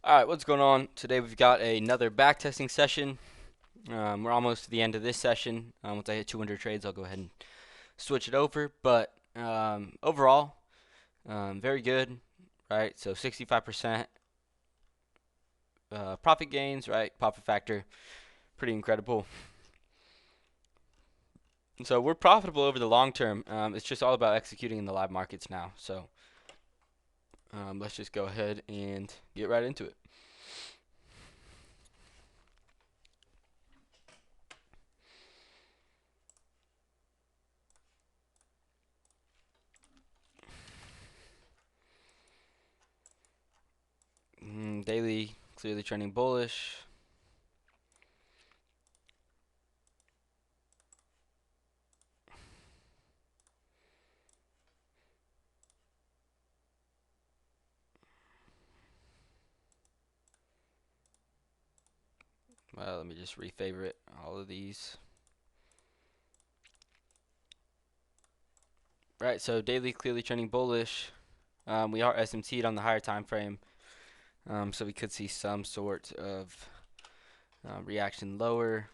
Alright, what's going on? Today we've got another backtesting session. We're almost to the end of this session. Once I hit 200 trades, I'll go ahead and switch it over. But overall, very good, right? So 65% profit gains, right? Profit factor, pretty incredible. So we're profitable over the long term. It's just all about executing in the live markets now. So let's just go ahead and get right into it. Daily, clearly trending bullish. Well, let me just refavorite all of these. Right, so daily clearly trending bullish. We are SMT'd on the higher time frame, so we could see some sort of reaction lower.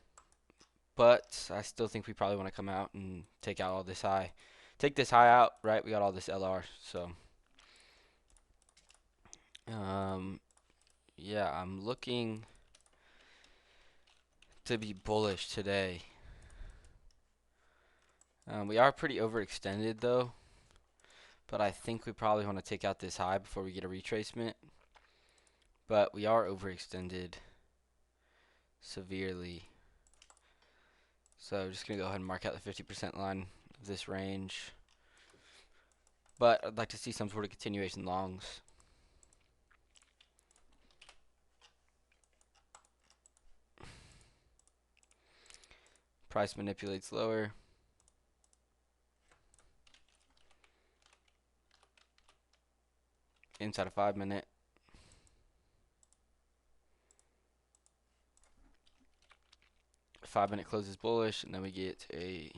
But I still think we probably want to come out and take out all this high. Take this high out, right? We got all this LR, so yeah, I'm looking to be bullish today. We are pretty overextended though, but I think we probably want to take out this high before we get a retracement. But we are overextended severely. So I'm just going to go ahead and mark out the 50% line of this range. But I'd like to see some sort of continuation longs. Price manipulates lower. Inside a 5-minute. A 5-minute closes bullish, and then we get a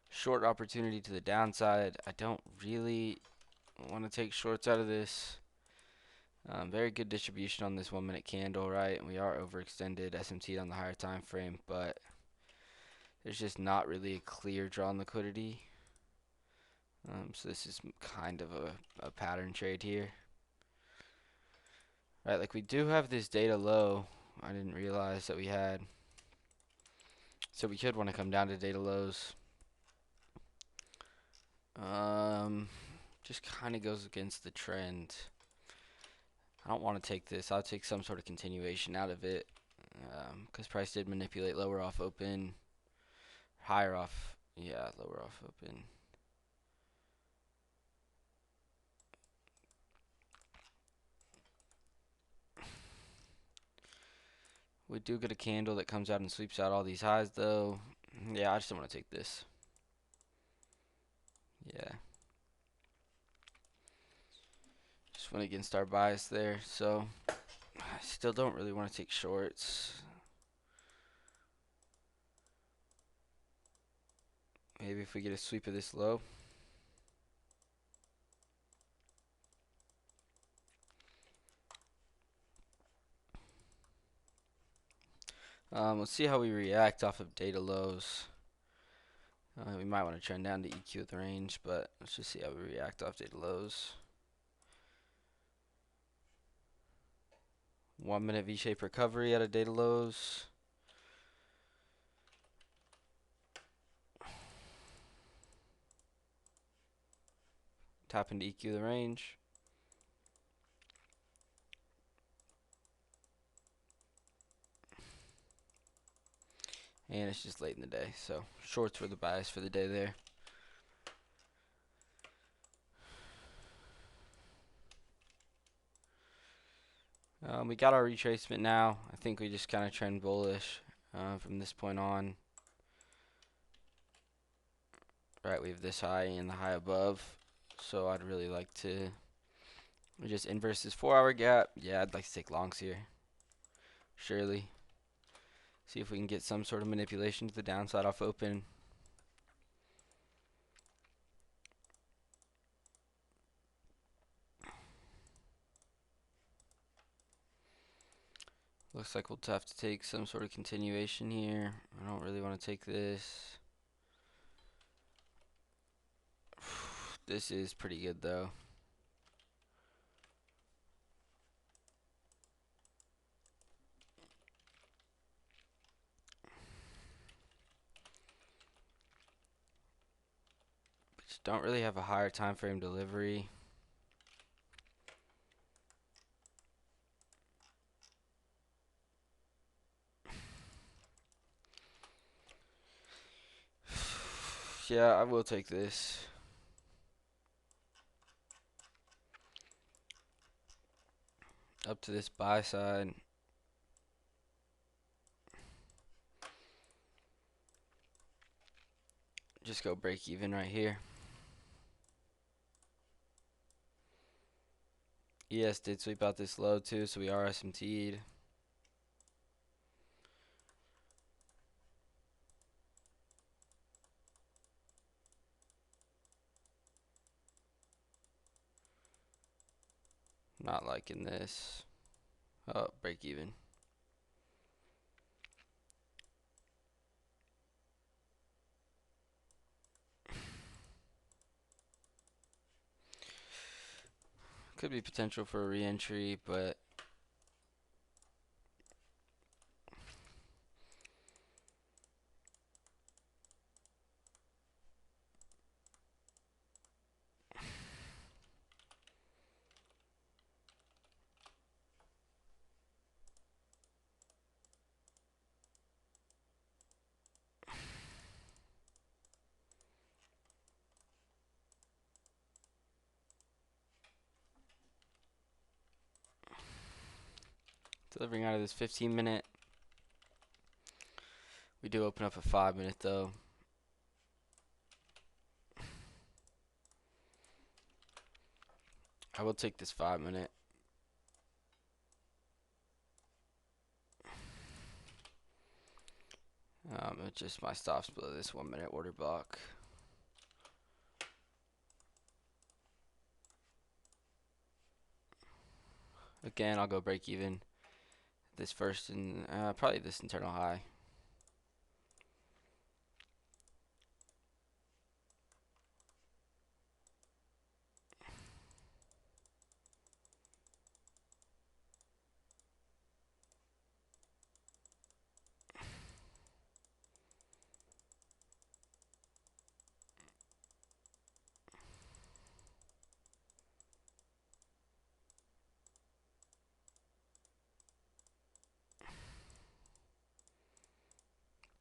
short opportunity to the downside. I don't really want to take shorts out of this. Very good distribution on this 1-minute candle, right? And we are overextended, SMT on the higher time frame, but there's just not really a clear draw on liquidity. So this is kind of a pattern trade here. Right, like we do have this data low. I didn't realize that we had. So we could want to come down to data lows. Just kind of goes against the trend. I don't want to take this. I'll take some sort of continuation out of it. Because price did manipulate lower off open. Higher off. Yeah, lower off open. We do get a candle that comes out and sweeps out all these highs though. Yeah, I just don't want to take this. Yeah. Just went against our bias there, so I still don't really want to take shorts. Maybe if we get a sweep of this low. Let's see how we react off of data lows. We might want to trend down to EQ with range, but let's just see how we react off data lows. 1-minute V-shaped recovery out of data lows. Tap into EQ the range. And it's just late in the day, so shorts were the bias for the day there. We got our retracement now. I think we just kind of trend bullish from this point on. Right, we have this high and the high above, so I'd really like to just inverse this 4-hour gap. Yeah, I'd like to take longs here. Surely. See if we can get some sort of manipulation to the downside off open. Looks like we'll have to take some sort of continuation here. I don't really want to take this. This is pretty good though. Just don't really have a higher time frame delivery. Yeah, I will take this. Up to this buy side. Just go break even right here. ES did sweep out this low too, so we are SMT'd. Not liking this. Oh, break even. Could be potential for a re-entry, but delivering out of this 15-minute. We do open up a 5-minute though. I will take this 5-minute. It's just my stops below this 1-minute order block. Again, I'll go break even. This first and probably this internal high.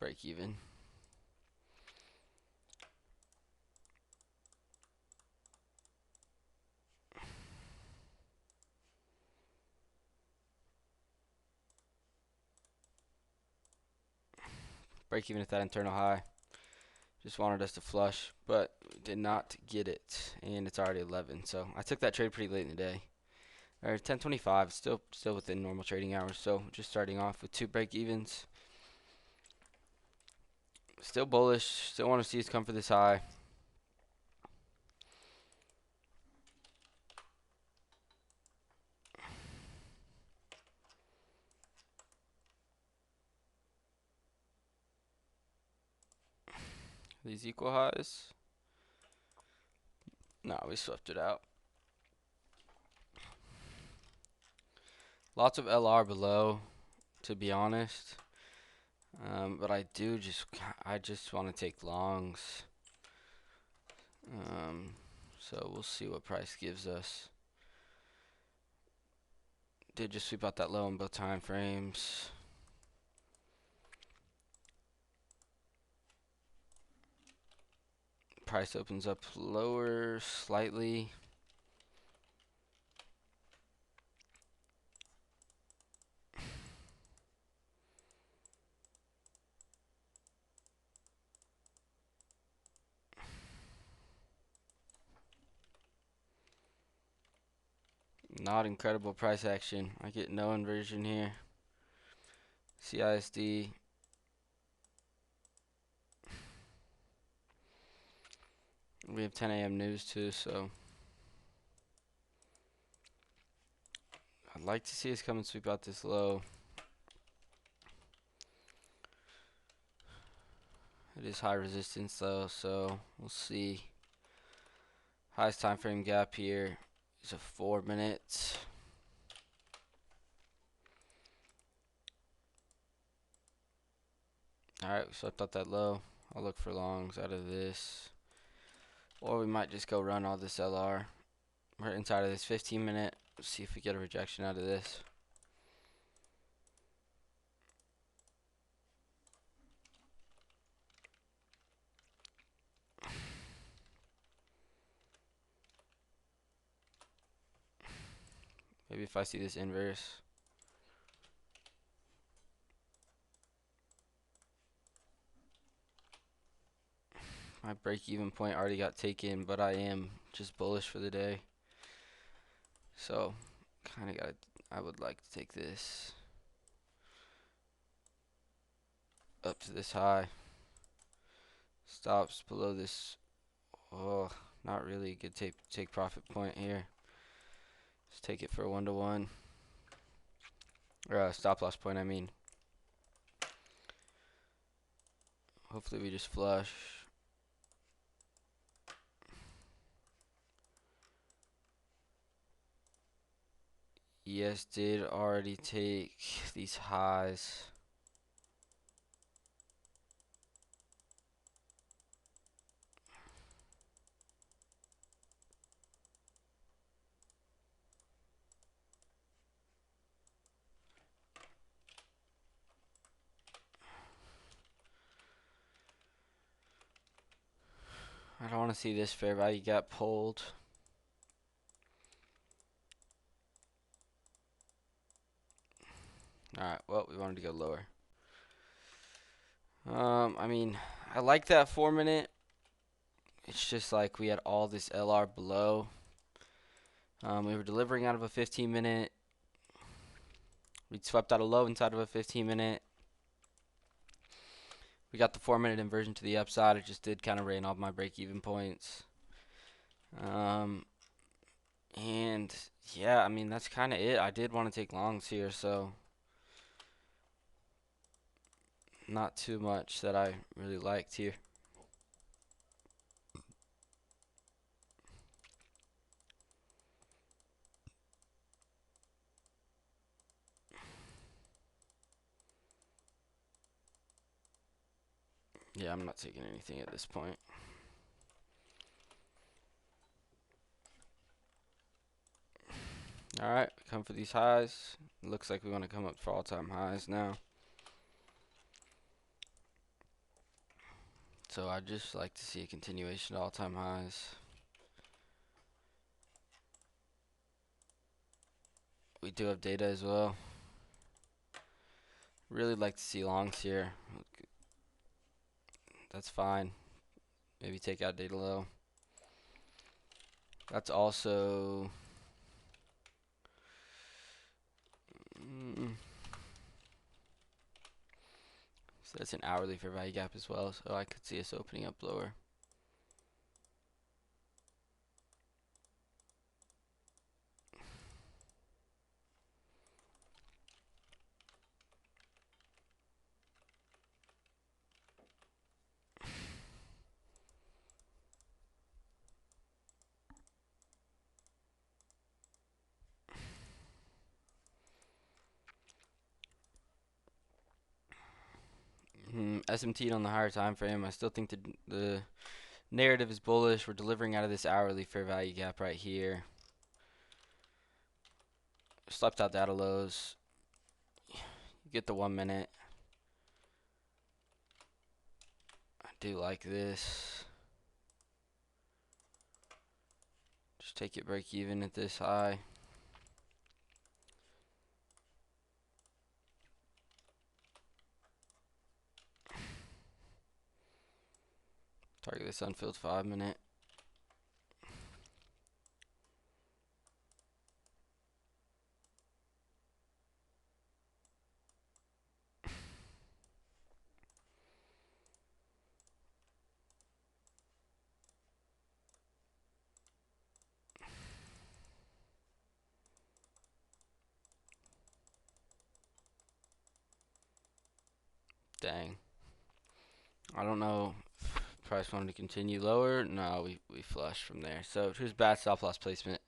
Break even. Break even at that internal high. Just wanted us to flush, but did not get it, and it's already 11. So I took that trade pretty late in the day. Or 10:25, still within normal trading hours. So just starting off with 2 break evens. Still bullish. Still want to see us come for this high. These equal highs? No, we swept it out. Lots of LR below, to be honest. But I just want to take longs. So we'll see what price gives us. Did just sweep out that low in both time frames. Price opens up lower slightly. Not incredible price action. I get no inversion here. CISD. We have 10 a.m. news too, so I'd like to see us come and sweep out this low. It is high resistance though, so we'll see. Highest time frame gap here is a 4 minutes. Alright, we swept out that low. I'll look for longs out of this. Or we might just go run all this LR. We're inside of this 15 minute. Let's see if we get a rejection out of this. Maybe if I see this inverse. My break-even point already got taken, but I am just bullish for the day. So, kind of got. I would like to take this up to this high. Stops below this. Oh, not really a good take profit point here. Let's take it for a 1-to-1. Or a stop loss point, I mean. Hopefully we just flush. Yes, did already take these highs. I don't want to see this fair value gap pulled. Alright, well, we wanted to go lower. I mean, I like that 4 minute. It's just like we had all this LR below. We were delivering out of a 15 minute. We swept out a low inside of a 15 minute. We got the 4 minute inversion to the upside. It just did kind of rain off my break even points. And yeah, I mean, that's kind of it. I did want to take longs here, so not too much that I really liked here. Yeah, I'm not taking anything at this point. Alright, come for these highs. Looks like we want to come up for all-time highs now. So I'd just like to see a continuation of all-time highs. We do have data as well. Really like to see longs here. That's fine. Maybe take out data low. That's also so that's an hourly fair value gap as well, so I could see us opening up lower. SMT on the higher time frame. I still think the narrative is bullish. We're delivering out of this hourly fair value gap right here. Slept out data lows. You get the 1 minute. I do like this. Just take it break even at this high. Target this unfilled 5 minute. Dang. I don't know if price wanted to continue lower. No, we flushed from there. So here's bad stop loss placement.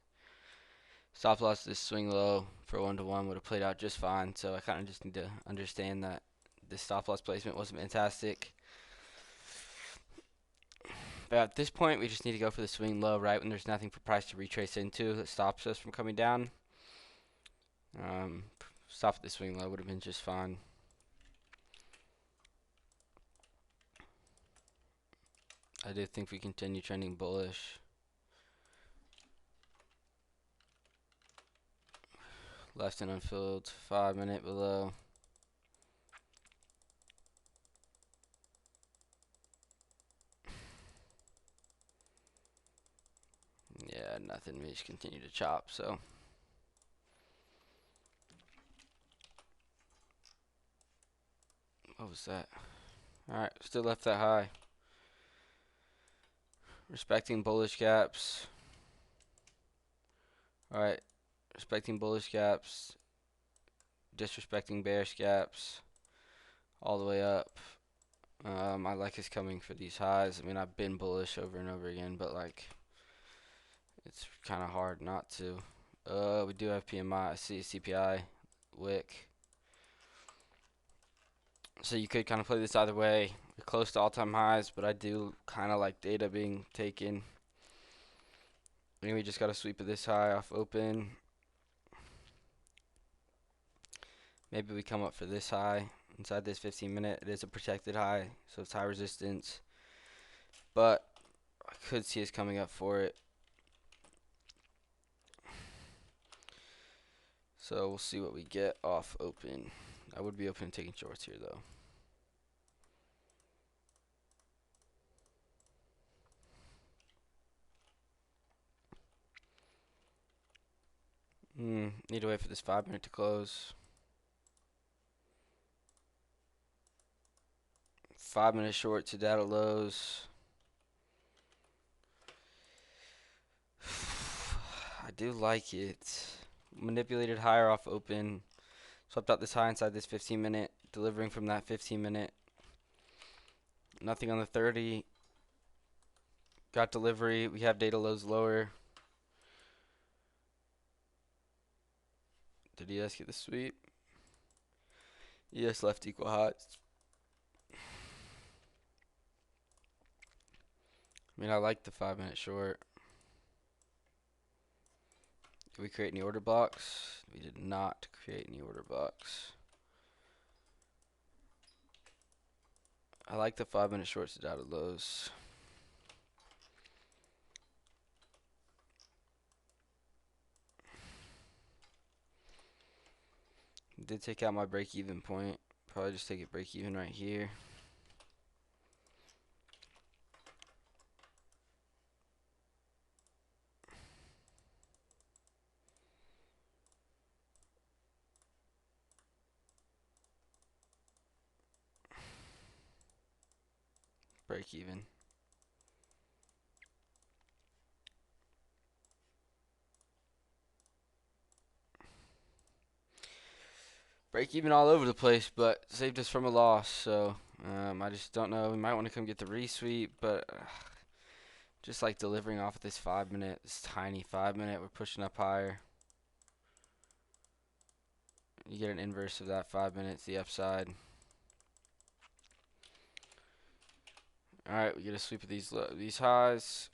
Stop loss this swing low for 1-to-1 would have played out just fine. So I kind of just need to understand that this stop loss placement wasn't fantastic. But at this point, we just need to go for the swing low right when there's nothing for price to retrace into that stops us from coming down. Um, Stop at the swing low would have been just fine. I do think we continue trending bullish. Left and unfilled, 5-minute below. Yeah, nothing. We just continue to chop. So what was that? All right, still left that high. Respecting bullish gaps. All right, respecting bullish gaps. Disrespecting bearish gaps. All the way up. I like us coming for these highs. I mean, I've been bullish over and over again, but like, it's kind of hard not to. We do have PMI, CPI, wick. So you could kind of play this either way. We're close to all-time highs, but I do kind of like data being taken. I mean, we just got a sweep of this high off open. Maybe we come up for this high inside this 15-minute. It is a protected high, so it's high resistance. But I could see us coming up for it. So we'll see what we get off open. I would be open to taking shorts here, though. Need to wait for this 5-minute to close. 5-minute short to data lows. I do like it. Manipulated higher off open. Swept out this high inside this 15-minute. Delivering from that 15-minute. Nothing on the 30. Got delivery. We have data lows lower. Did ES get the sweep? ES left equal highs. I mean, I like the 5-minute short. Did we create any order blocks? We did not create any order blocks. I like the 5-minute shorts to data lows. Did take out my break-even point. Probably just take it break-even right here. Break-even. Break even all over the place, but saved us from a loss. So I just don't know. We might want to come get the resweep, but just like delivering off of this 5-minute, this tiny 5-minute, we're pushing up higher. You get an inverse of that 5 minutes, the upside. All right, we get a sweep of these highs.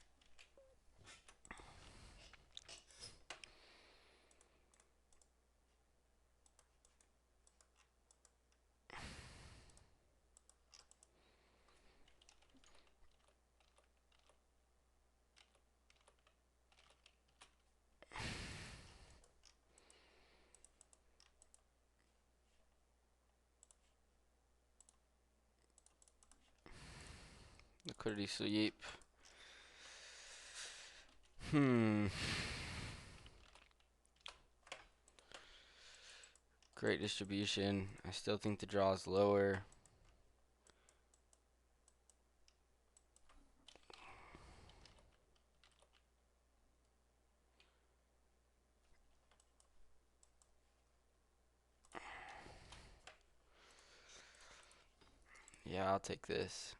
Liquidity sweep. Great distribution. I still think the draw is lower. Yeah, I'll take this.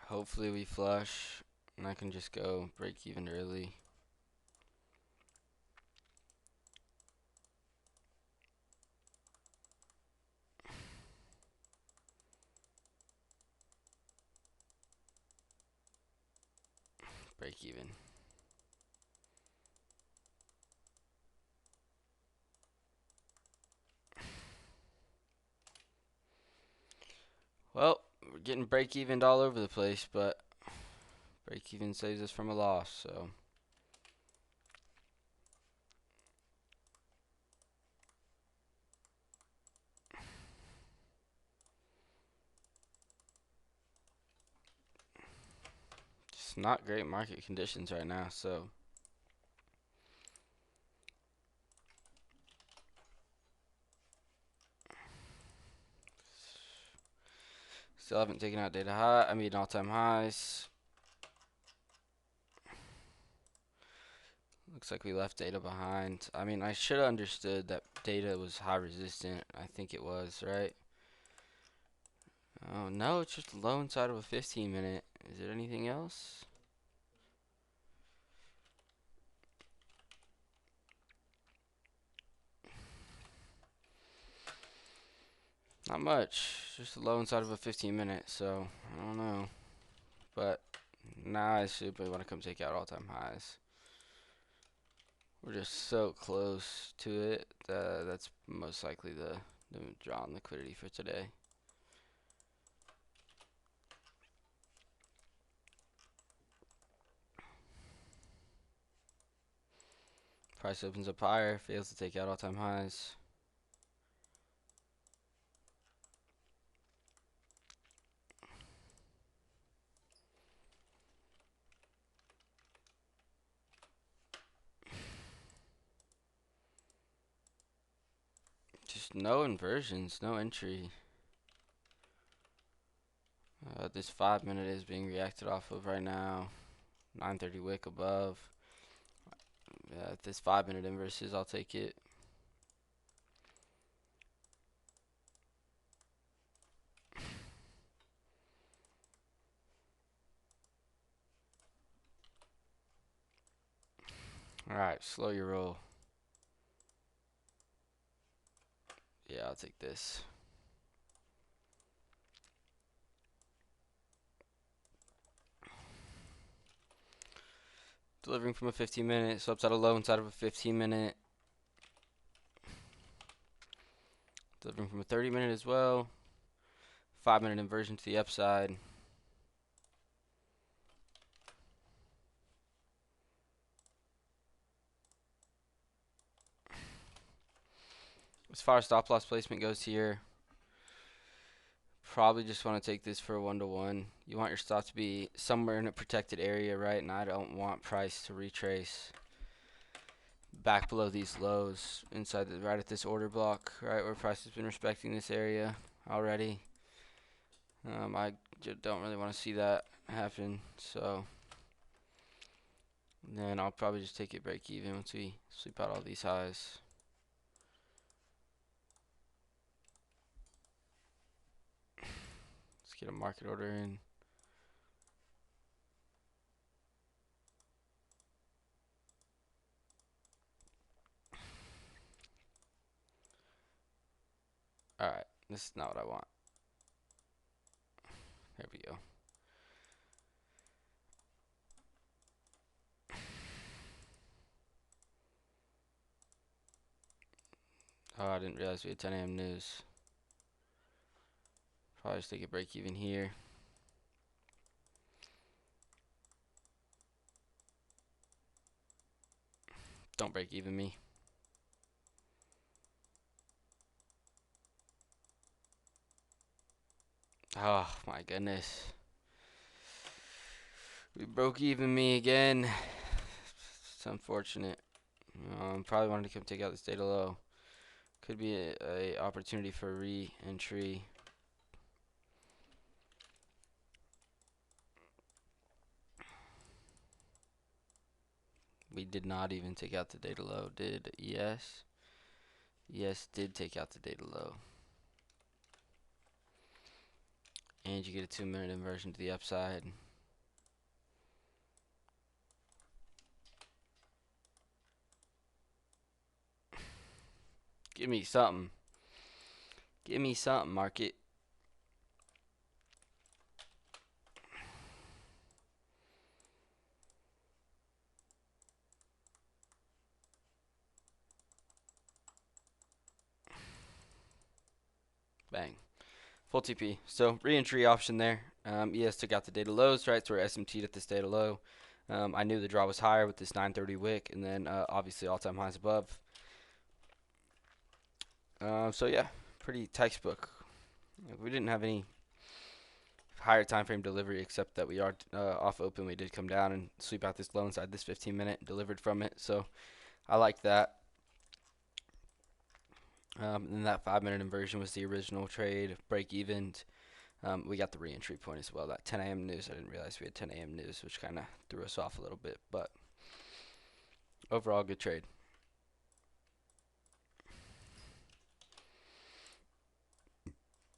Hopefully we flush and I can just go break even early. Break even. Well, we're getting break evened all over the place, but break even saves us from a loss, so. Just not great market conditions right now, so. Still haven't taken out data high, all-time highs. Looks like we left data behind. I mean, I should have understood that data was high resistant. I think it was, right? Oh, no, it's just low inside of a 15 minute. Is it anything else? Not much. Just a low inside of a 15 minute, so I don't know. But now I simply want to come take out all-time highs. We're just so close to it. That's most likely the draw on liquidity for today. Price opens up higher, fails to take out all-time highs. Just no inversions, no entry. This 5 minute is being reacted off of right now. 930 wick above. If this 5 minute inverses, I'll take it. Alright, slow your roll. Yeah, I'll take this. Delivering from a 15 minute, so upside a low inside of a 15 minute. Delivering from a 30 minute as well. 5 minute inversion to the upside. As far as stop loss placement goes here, probably just want to take this for a 1-to-1. You want your stop to be somewhere in a protected area, right? And I don't want price to retrace back below these lows inside right at this order block, right where price has been respecting this area already. I don't really want to see that happen, so then I'll probably just take it break even once we sweep out all these highs. Let's get a market order in. Alright, this is not what I want. There we go. Oh, I didn't realize we had 10 a.m. news. Probably just take a break even here. Don't break even me. Oh my goodness. We broke even me again. It's unfortunate. Probably wanted to come take out this data low. Could be a opportunity for re-entry. We did not even take out the data low, did ES? ES did take out the data low. And you get a 2-minute inversion to the upside. Give me something. Give me something, market. Bang. Full TP. So re-entry option there. ES took out the data lows, right? So we're SMT'd at this data low. I knew the draw was higher with this 930 wick, and then obviously all-time highs above. So yeah, pretty textbook. We didn't have any higher time frame delivery except that we are off open. We did come down and sweep out this low inside this 15-minute, delivered from it. So I like that. And that 5-minute inversion was the original trade, break even. We got the re-entry point as well. That 10 a.m. news, I didn't realize we had 10 a.m. news, which kind of threw us off a little bit. But overall, good trade.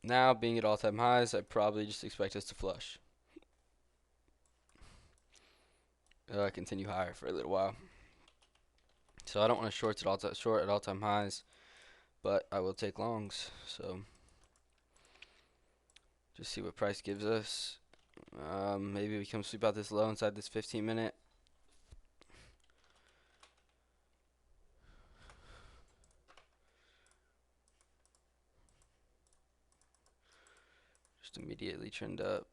Now, being at all-time highs, I probably just expect us to flush. Continue higher for a little while. So I don't want to short at all-time highs, but I will take longs. So just see what price gives us. Maybe we come sweep out this low inside this 15-minute. Just immediately trend up.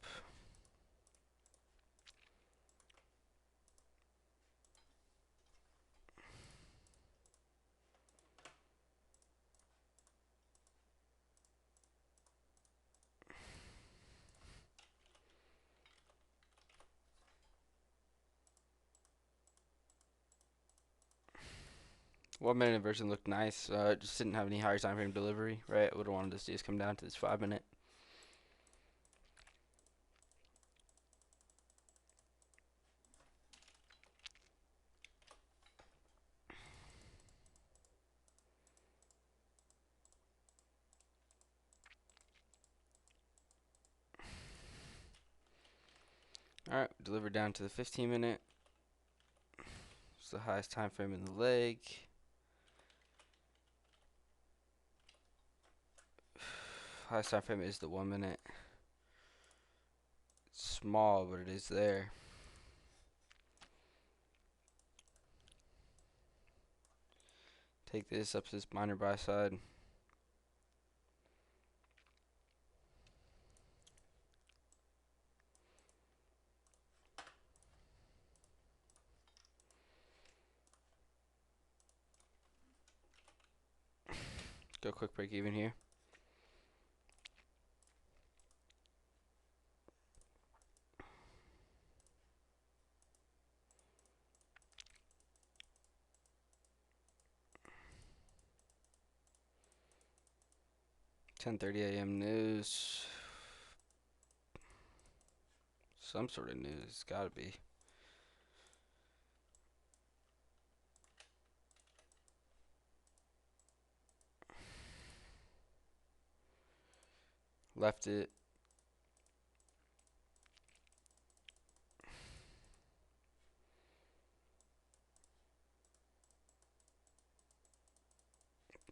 One-minute inversion looked nice. Just didn't have any higher time frame delivery, right? I would have wanted to see us come down to this 5-minute. Alright, delivered down to the 15-minute. It's the highest time frame in the leg. Highest time frame is the 1-minute. It's small, but it is there. Take this up to this minor buy side. Go quick break even here. .30 a.m. news. Some sort of news, gotta be. Left it.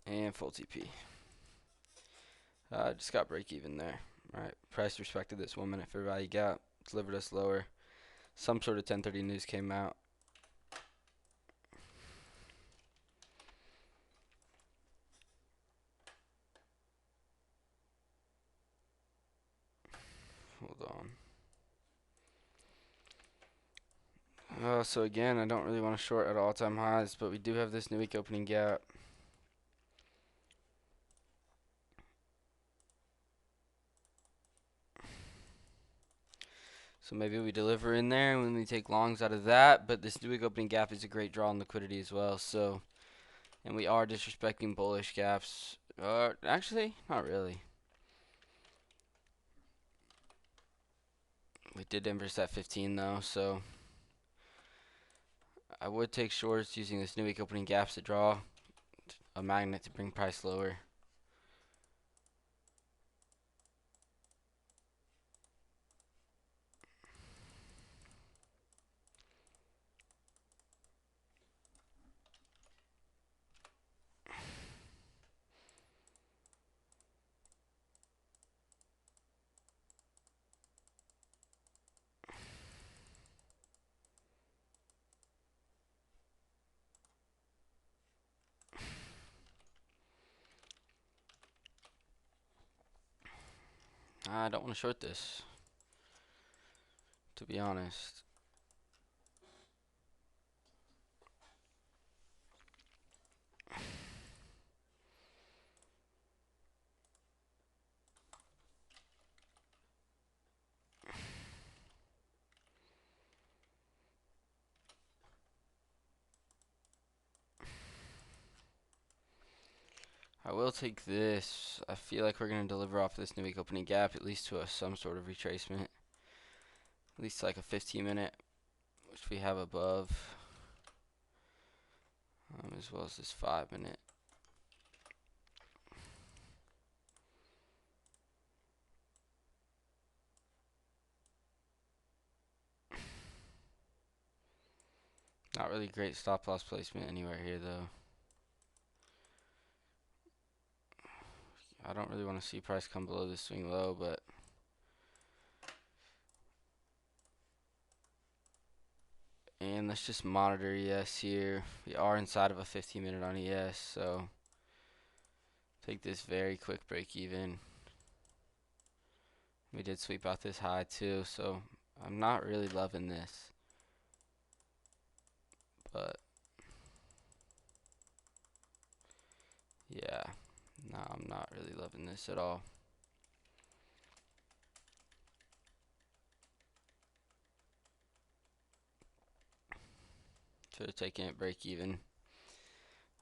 And full TP. Just got break even there. Alright, price respected this 1-minute fair value gap. Delivered us lower. Some sort of 10:30 news came out. Hold on. So again, I don't really want to short at all-time highs, but we do have this new week opening gap. So maybe we deliver in there and then we take longs out of that, but this new week opening gap is a great draw on liquidity as well. So, and we are disrespecting bullish gaps. Actually, not really. We did intercept 15 though, so I would take shorts using this new week opening gaps to draw a magnet to bring price lower. I don't want to short this, to be honest. I will take this. I feel like we're going to deliver off this new week opening gap, at least to some sort of retracement. At least like a 15-minute, which we have above, as well as this 5-minute. Not really great stop loss placement anywhere here, though. I don't really want to see price come below this swing low, but and let's just monitor ES here. We are inside of a 15-minute on ES, so take this very quick break even. We did sweep out this high too, so I'm not really loving this. But yeah, no, I'm not really loving this at all. Should have taken it break even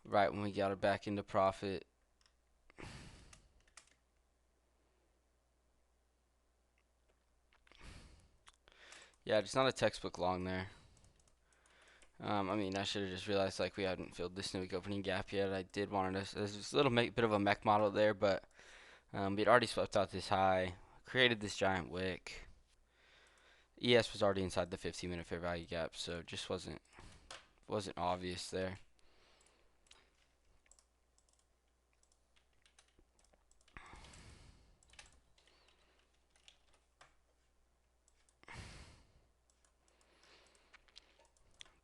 right when we got her back into profit. Yeah, just not a textbook long there. I mean, I should have just realized like we hadn't filled this new week opening gap yet. I did want to. There's just a little bit of a mech model there, but we'd already swept out this high, created this giant wick. ES was already inside the 15-minute fair value gap, so it just wasn't obvious there.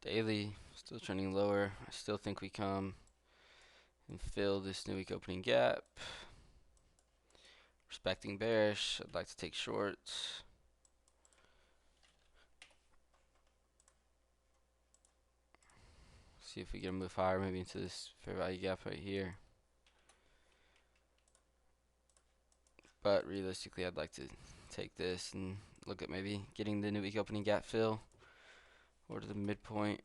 Daily still trending lower. I still think we come and fill this new week opening gap. Respecting bearish. I'd like to take shorts. See if we get a move higher, maybe into this fair value gap right here. But realistically, I'd like to take this and look at maybe getting the new week opening gap fill or to the midpoint.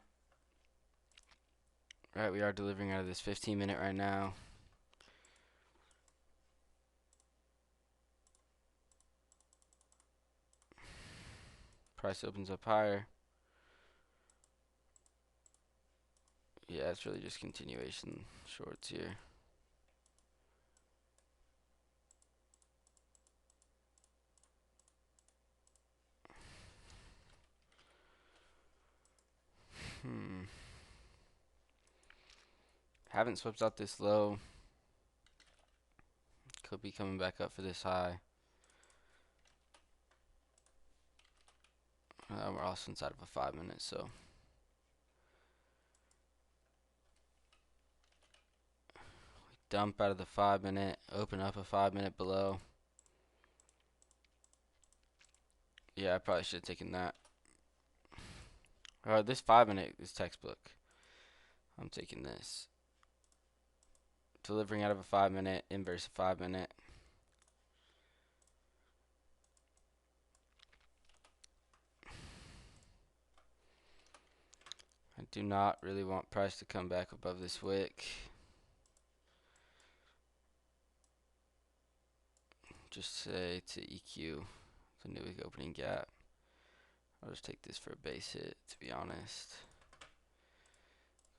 Right, we are delivering out of this 15-minute right now. Price opens up higher. Yeah, it's really just continuation shorts here. Haven't swept out this low. Could be coming back up for this high. We're also inside of a 5-minute, so dump out of the 5-minute, open up a 5-minute below. Yeah, I probably should have taken that. This 5-minute is textbook. I'm taking this. Delivering out of a 5-minute, inverse a 5-minute. I do not really want price to come back above this wick. Just say to EQ the new week opening gap. I'll just take this for a base hit, to be honest.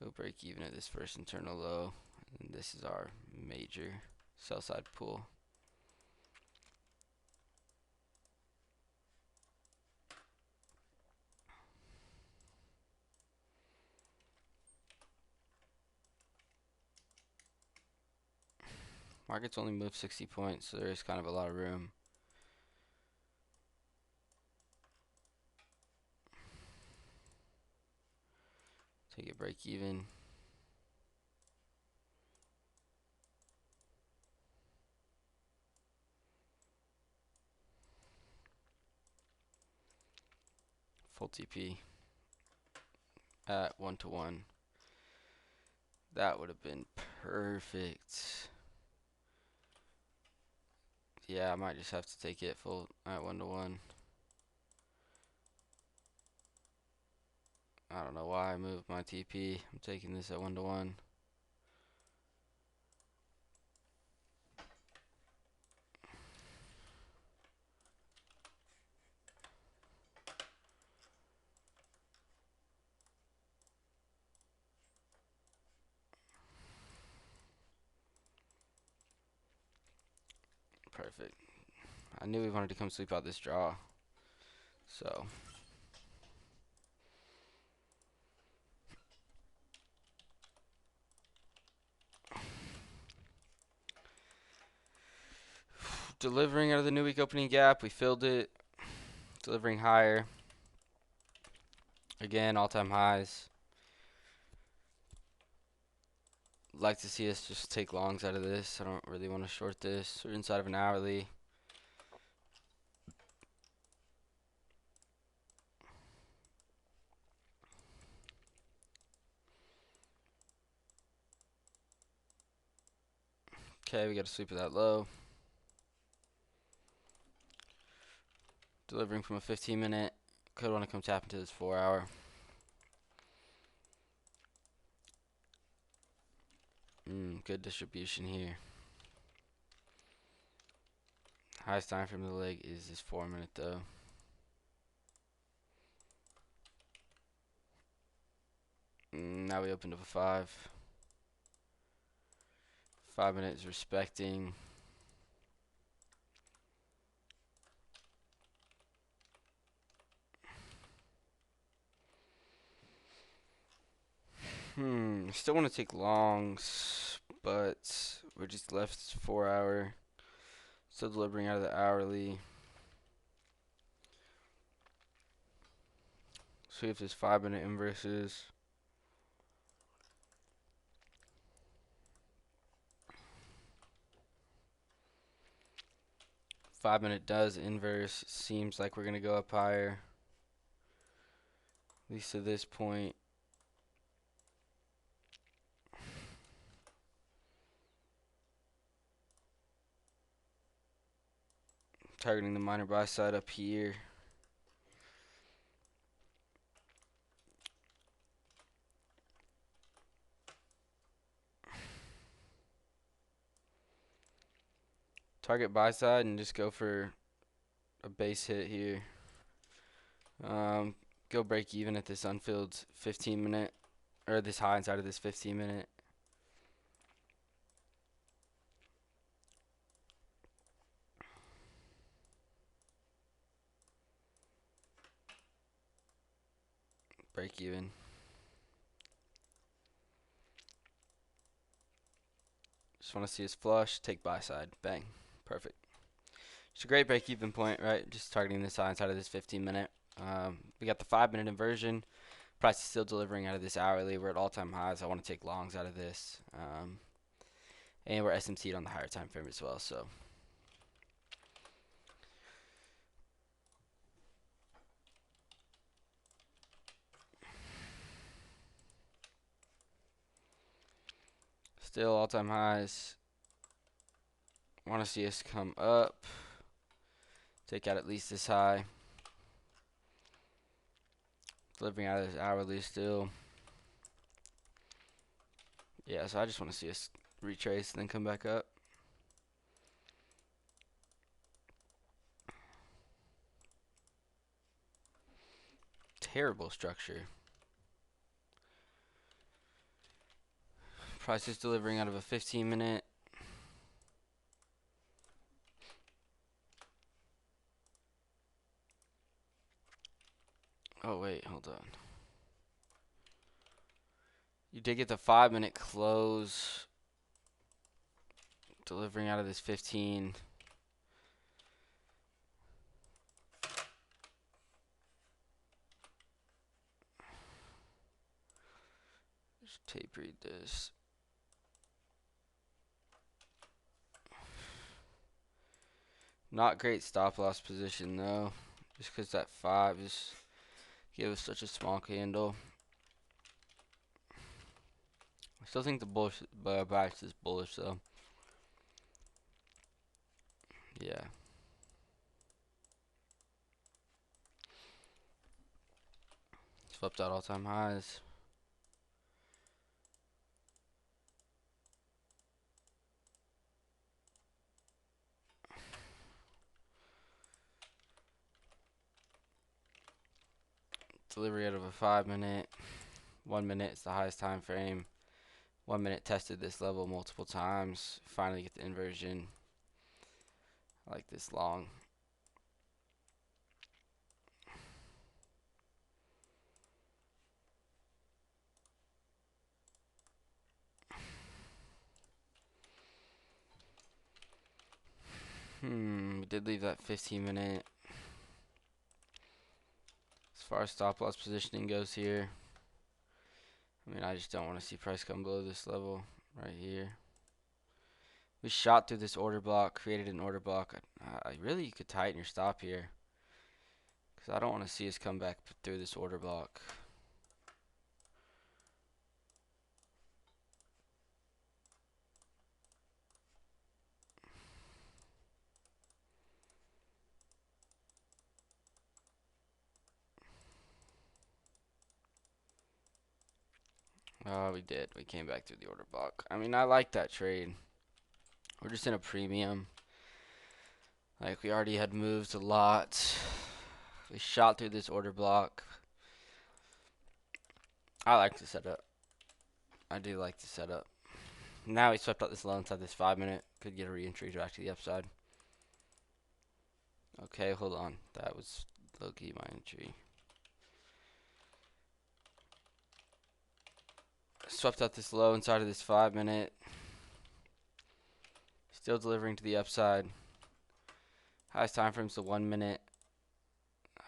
Go break even at this first internal low. And this is our major sell side pull. Market's only moved 60 points, so there is kind of a lot of room. Take it break even. TP at 1-to-1. That would have been perfect. Yeah, I might just have to take it full at 1-to-1. I don't know why I moved my TP. I'm taking this at 1-to-1. Perfect. I knew he wanted to come sweep out this draw. So delivering out of the new week opening gap, we filled it. Delivering higher. Again, all-time highs. Like to see us just take longs out of this. I don't really want to short this. We're inside of an hourly. Okay, we got to sweep of that low. Delivering from a 15-minute. Could want to come tap into this 4-hour. Good distribution here. Highest time frame of the leg is this 4-minute though. Now we open up a 5. 5 minutes respecting. Still want to take longs, but we're just left 4-hour. Still delivering out of the hourly. See if there's 5-minute inverses. Five-minute does inverse. Seems like we're gonna go up higher. At least to this point. Targeting the minor buy side up here. Target buy side and just go for a base hit here. Go break even at this unfilled 15-minute, or this high inside of this 15-minute. Break even. Just want to see us flush, take buy side, bang, perfect. It's a great break even point, right? Just targeting this high inside of this 15-minute. We got the 5-minute inversion. Price is still delivering out of this hourly. We're at all-time highs. I want to take longs out of this. And we're SMC'd on the higher time frame as well, so. Still all-time highs. Want to see us come up. Take out at least this high. Delivering out of this hourly still. Yeah, so I just want to see us retrace and then come back up. Terrible structure. Price is delivering out of a 15-minute. Oh, wait, hold on. You did get the 5-minute close. Delivering out of this 15. Just tape read this. Not great stop loss position though. Just because that 5 is Give us such a small candle. I still think the bullish bias is bullish though. Yeah. Swept out all-time highs. Delivery out of a 5 minute. 1 minute is the highest time frame. 1 minute tested this level multiple times. Finally get the inversion. I like this long. We did leave that 15 minute. As far as stop loss positioning goes here, I mean, I just don't want to see price come below this level right here. We shot through this order block, created an order block. Really, you could tighten your stop here, because I don't want to see us come back through this order block. Oh, we did. We came back through the order block. I mean, I like that trade. We're just in a premium. Like, we already had moved a lot. We shot through this order block. I like the setup. I do like the setup. Now we swept out this low inside this 5 minute. Could get a re-entry back to the upside. Okay, hold on. That was low-key my entry. Swept out this low inside of this 5 minute. Still delivering to the upside. Highest time frame's the 1 minute.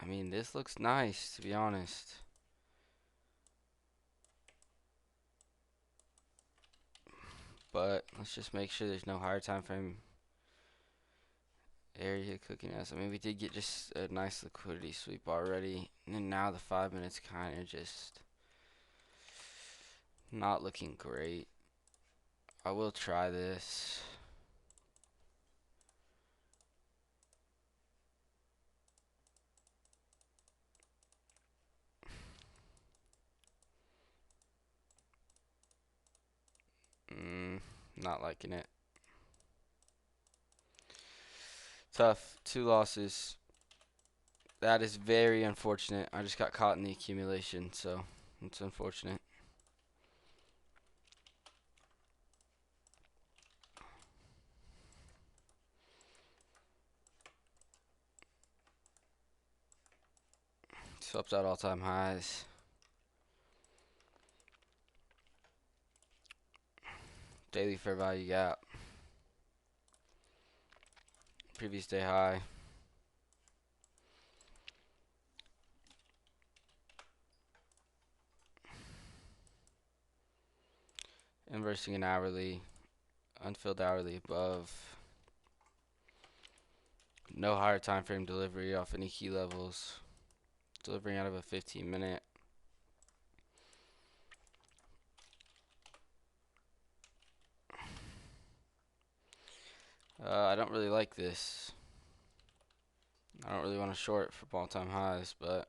I mean, this looks nice, to be honest. But let's just make sure there's no higher time frame area cooking us. I mean, we did get just a nice liquidity sweep already. And now the 5 minutes kind of just not looking great. I will try this. Not liking it. Tough. 2 losses. That is very unfortunate. I just got caught in the accumulation, so it's unfortunate. Swept out all-time highs. Daily fair value gap. Previous day high. Inversing an hourly. Unfilled hourly above. No higher time frame delivery off any key levels. Delivering out of a 15 minute. I don't really like this. I don't really want to short for all-time highs, but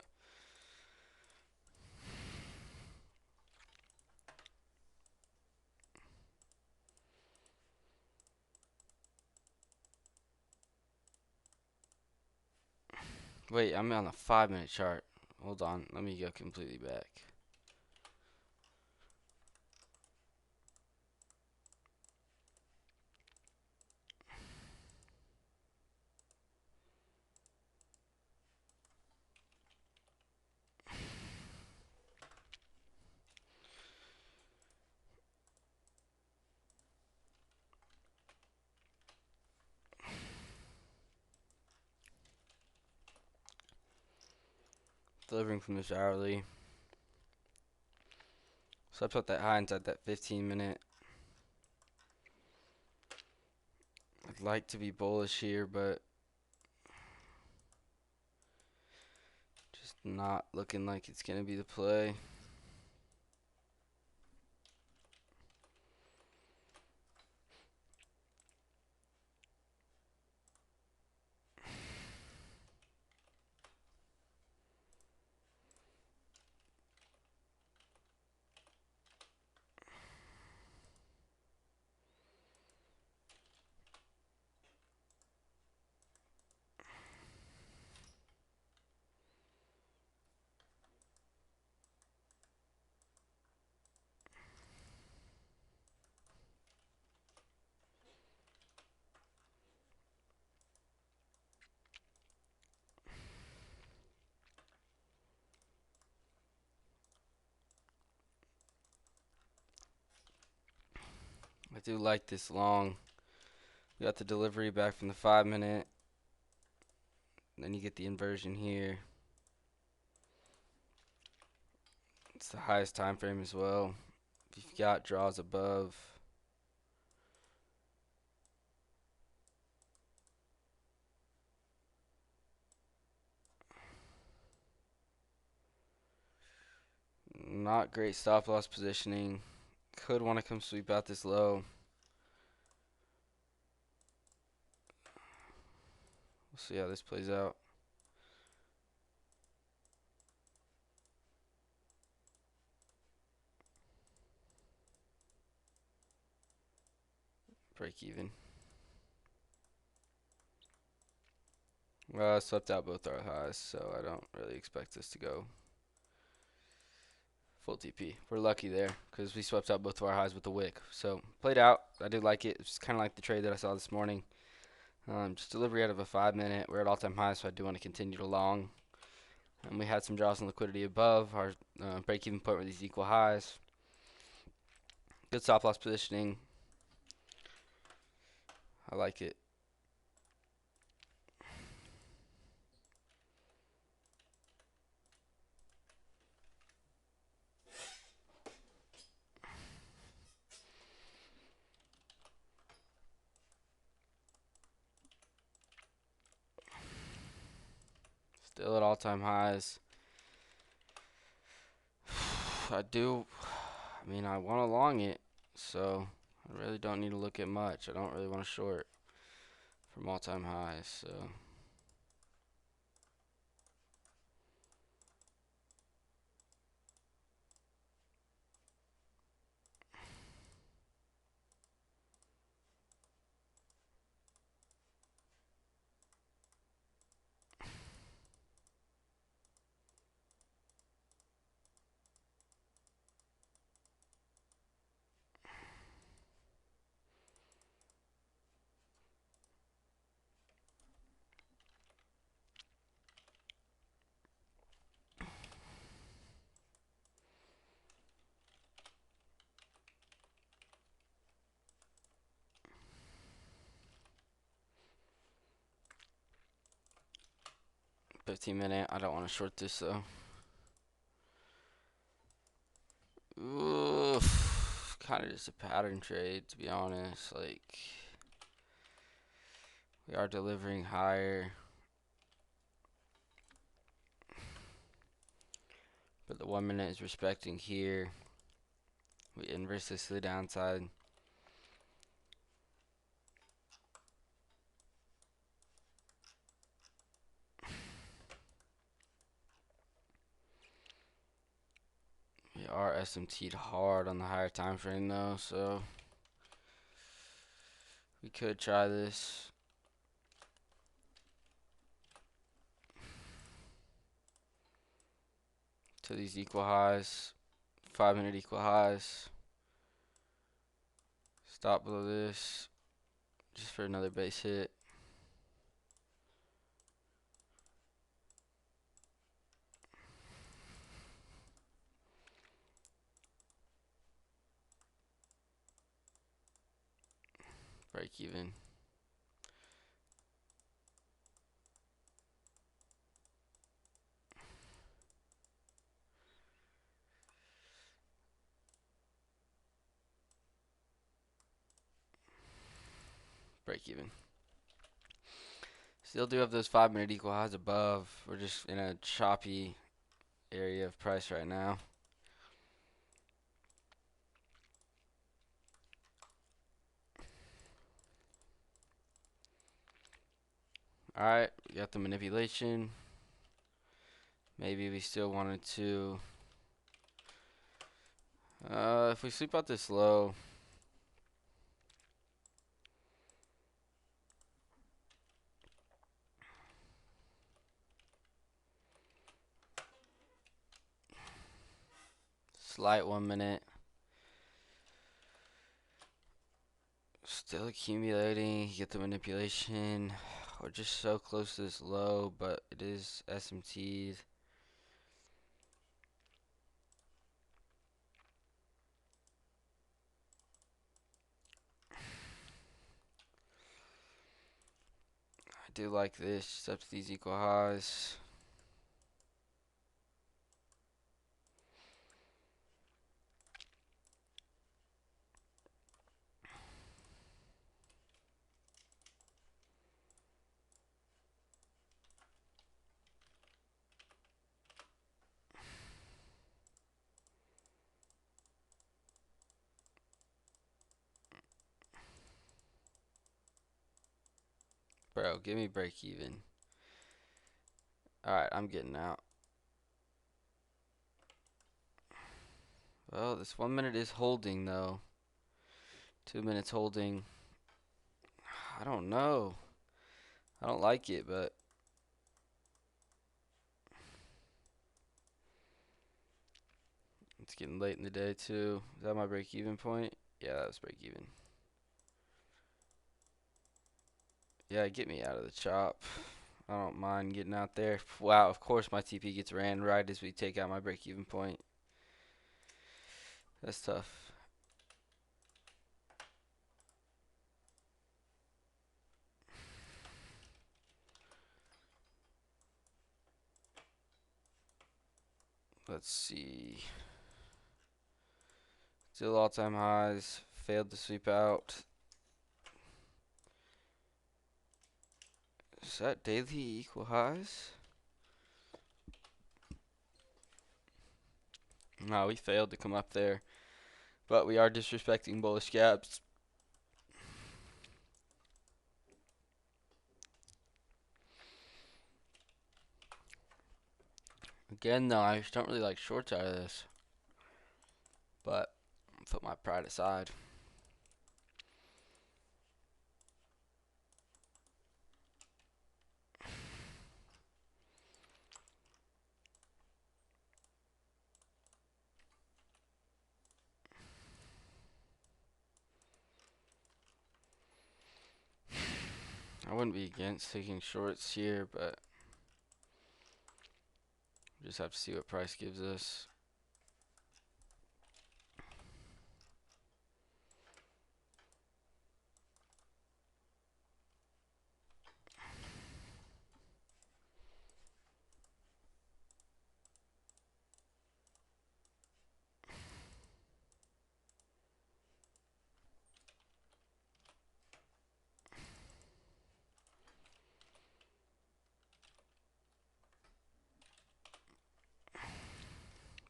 wait, I'm on the 5 minute chart. Hold on, let me go completely back. Delivering from this hourly. So I put that high inside that 15 minute. I'd like to be bullish here, but just Not looking like it's gonna be the play. I do like this long. We got the delivery back from the 5 minute. Then you get the inversion here. It's the highest time frame as well. If you've got draws above, not great stop loss positioning. Could want to come sweep out this low. We'll see how this plays out. Break even. Well, I swept out both our highs, so I don't really expect this to go full TP. We're lucky there because we swept out both of our highs with the wick. So played out. I did like it. It's kind of like the trade that I saw this morning. Just delivery out of a 5 minute. We're at all-time highs, so I do want to continue to long. And we had some draws and liquidity above. Our break-even point were these equal highs. Good stop loss positioning. I like it. Still at all-time highs. I mean, I want to long it, so I really don't need to look at much. I don't really want to short from all-time highs, so .15 minute. I don't want to short this though. Oof, kind of just a pattern trade, to be honest. Like, we are delivering higher, but the 1 minute is respecting here. We inverse this to the downside. We are SMT'd hard on the higher time frame though, so we could try this. To these equal highs, 5 minute equal highs. Stop below this, just for another base hit. Break even. Break even. Still do have those 5 minute equal highs above. We're just in a choppy area of price right now. Alright, we got the manipulation. Maybe we still wanted to, if we sweep out this low, slight 1 minute, still accumulating, get the manipulation. We're just so close to this low, but it is SMTs. I do like this, just up to these equal highs. Bro, give me break even. Alright, I'm getting out. Well, this 1 minute is holding though. 2 minutes holding. I don't know. I don't like it, but it's getting late in the day too. Is that my break even point? Yeah, that was break even. Yeah, get me out of the chop. I don't mind getting out there. Wow, of course my TP gets ran right as we take out my break even point. That's tough. Let's see. Still all-time highs. Failed to sweep out. Is that daily equal highs? No, we failed to come up there. But we are disrespecting bullish gaps. Again, though, I just don't really like shorts out of this. But put my pride aside. I wouldn't be against taking shorts here, but just have to see what price gives us.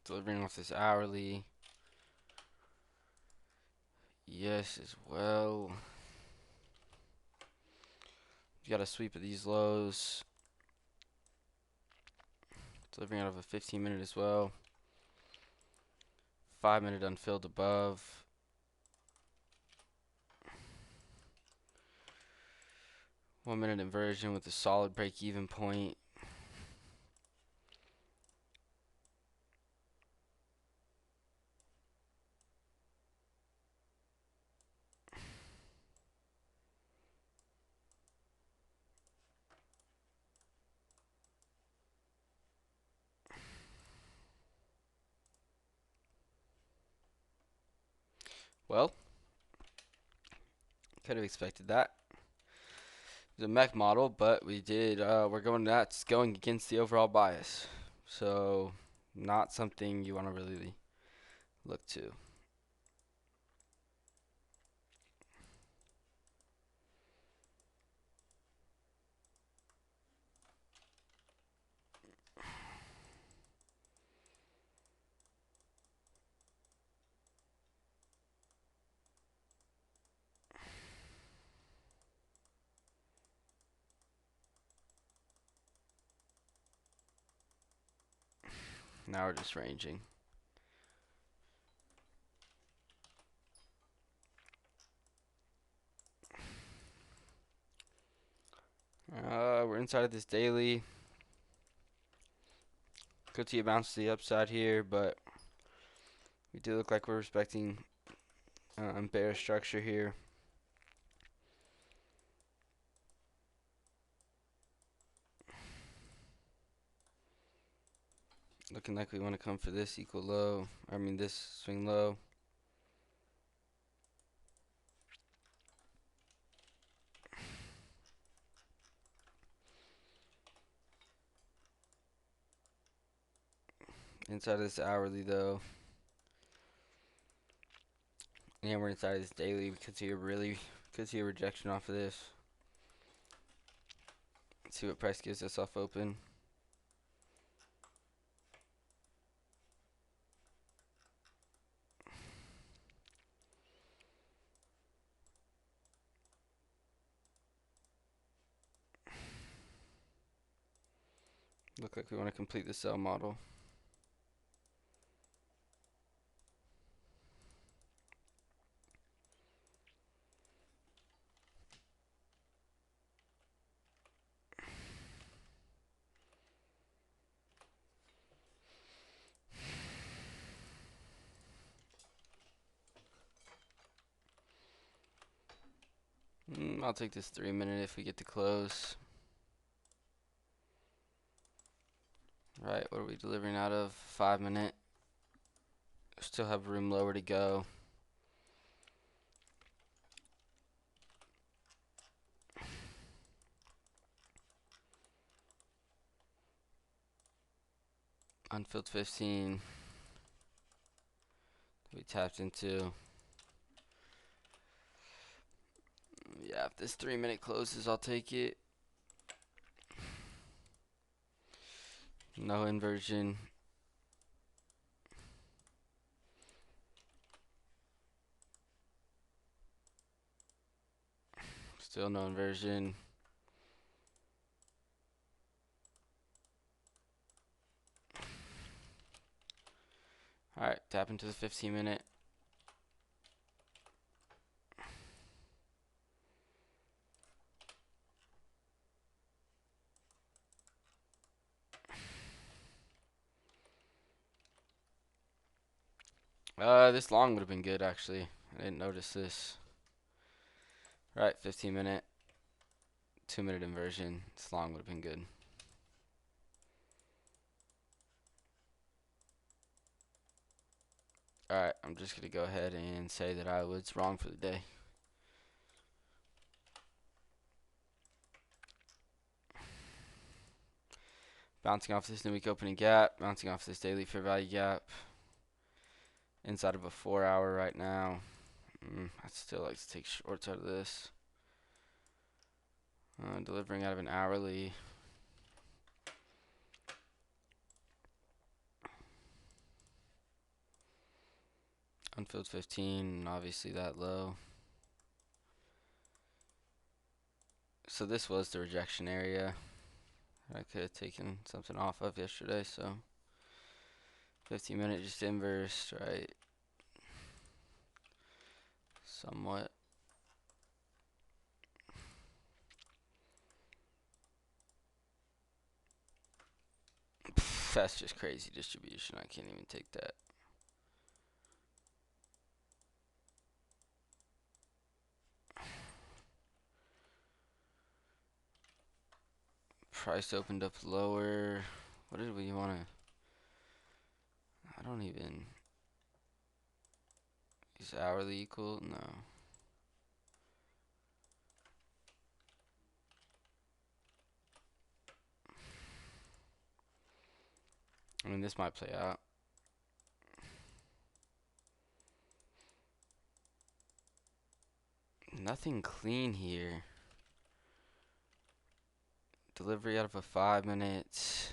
Delivering off this hourly. Yes, as well. You got a sweep of these lows. Delivering out of a 15 minute as well. 5 minute unfilled above. One minute inversion with a solid break even point. Well, could have expected that. It's a mech model, but we did. We're going. That's going against the overall bias, so not something you want to really look to. Now we're just ranging. We're inside of this daily. Could see a bounce to the upside here, but we do look like we're respecting bear structure here. Looking like we want to come for this equal low. This swing low. Inside of this hourly though. And we're inside of this daily. We could see a rejection off of this. Let's see what price gives us off open. Look like we want to complete the sell model. I'll take this 3-minute if we get to close. Right, what are we delivering out of? 5-minute. Still have room lower to go. Unfilled 15. We tapped into. Yeah, if this 3-minute closes, I'll take it. No inversion. Still no inversion. Alright, tap into the 15-minute. This long would have been good actually. I didn't notice this. Right, 15-minute. 2-minute inversion. This long would have been good. Alright, I'm just going to go ahead and say that I was wrong for the day. Bouncing off this new week opening gap. Bouncing off this daily fair value gap. Inside of a 4-hour right now. I'd still like to take shorts out of this. Delivering out of an hourly. Unfilled 15, obviously that low. So this was the rejection area I could have taken something off of yesterday, so 15-minute just inverse, right? Somewhat. That's just crazy distribution. I can't even take that. Price opened up lower. What did we want to? I don't even. Is hourly equal? No. This might play out. Nothing clean here. Delivery out of a 5 minutes.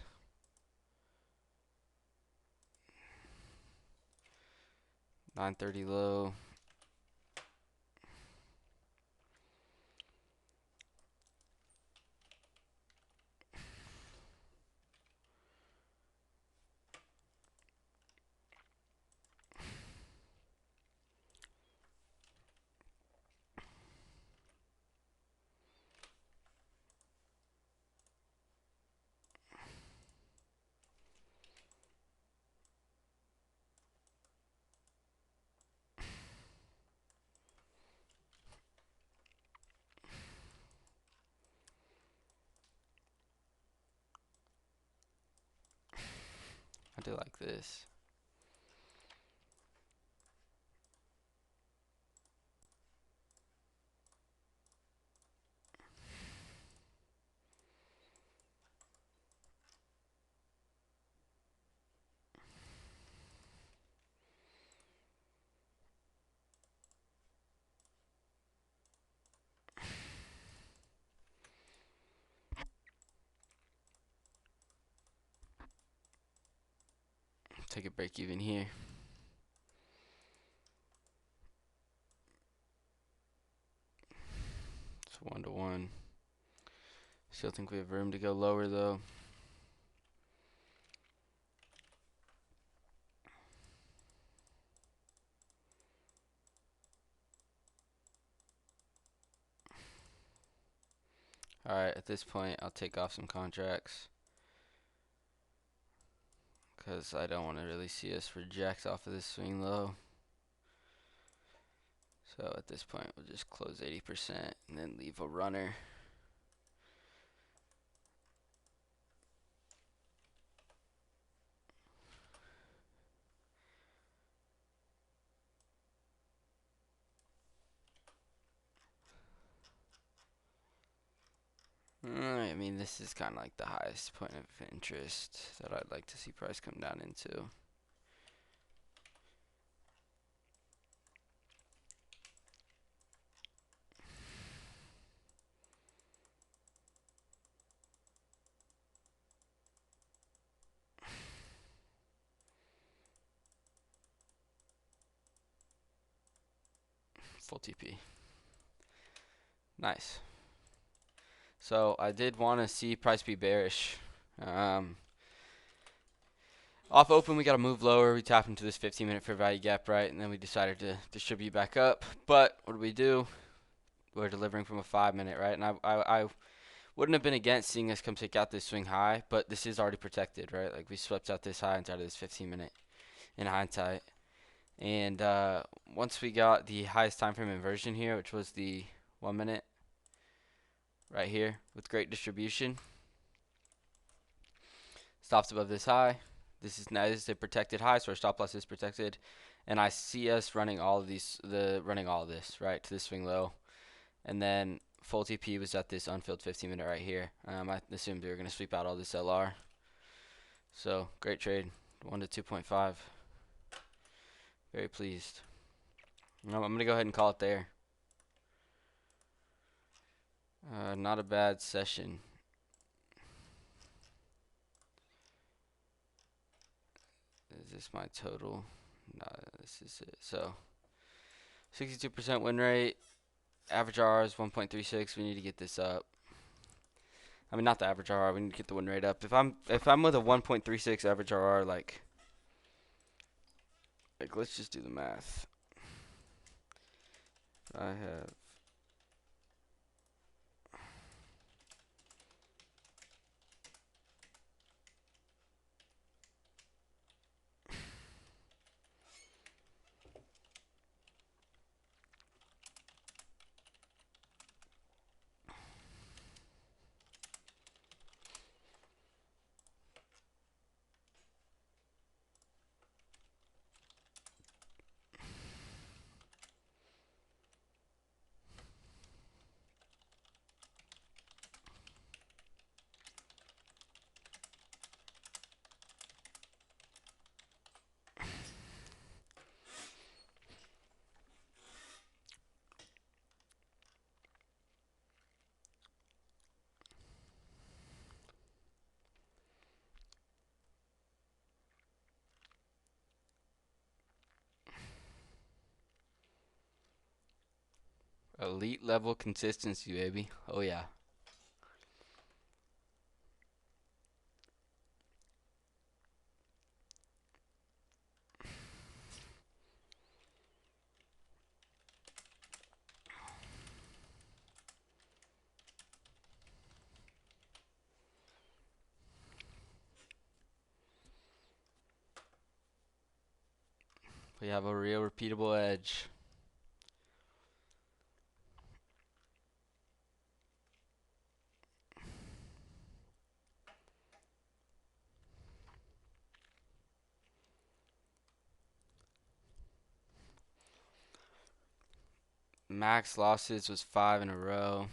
$9.30 low. something like this. Take a break even here. It's 1-to-1. Still think we have room to go lower though. Alright, at this point, I'll take off some contracts, because I don't want to really see us reject off of this swing low. So at this point, we'll just close 80% and then leave a runner. I mean, this is kind of like the highest point of interest that I'd like to see price come down into. Full TP. Nice. So I did want to see price be bearish. Off open, we got to move lower. We tap into this 15-minute fair value gap, right? And then we decided to distribute back up. But what do? We're delivering from a 5-minute, right? And I wouldn't have been against seeing us come take out this swing high, but this is already protected, right? Like, we swept out this high inside of this 15-minute in hindsight. And once we got the highest time frame inversion here, which was the 1 minute right here with great distribution, stops above this high. This is a protected high, so our stop loss is protected. And I see us running all of these, running all of this, right, to this swing low. And then full TP was at this unfilled 15-minute right here. I assumed we were going to sweep out all this LR. So, great trade. 1 to 2.5. Very pleased. I'm going to go ahead and call it there. Not a bad session. Is this my total? No, this is it. So, 62% win rate. Average RR is 1.36. We need to get this up. I mean, not the average RR. We need to get the win rate up. If I'm with a 1.36 average RR, like let's just do the math. I have elite level consistency, baby. Oh yeah. We have a real repeatable edge. Max losses was 5 in a row.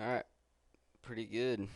Alright, pretty good.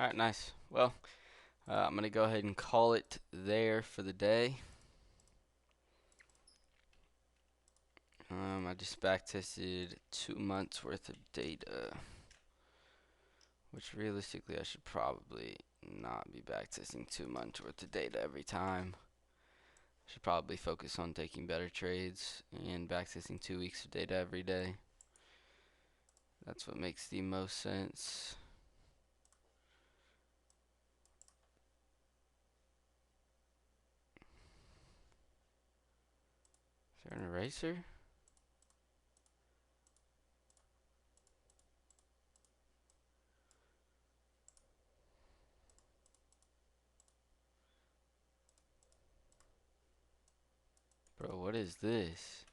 All right, nice. Well, I'm gonna go ahead and call it there for the day. I just back tested 2 months worth of data, which realistically I should probably not be back testing 2 months worth of data every time. Should probably focus on taking better trades and back testing 2 weeks of data every day. That's what makes the most sense. Is there an eraser? Bro, what is this?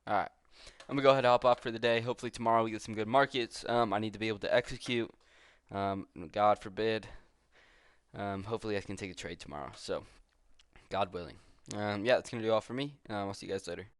Alright, I'm gonna go ahead and hop off for the day. Hopefully tomorrow we get some good markets. I need to be able to execute. God forbid. Hopefully I can take a trade tomorrow. So, God willing. Yeah, that's gonna do all for me. I'll see you guys later.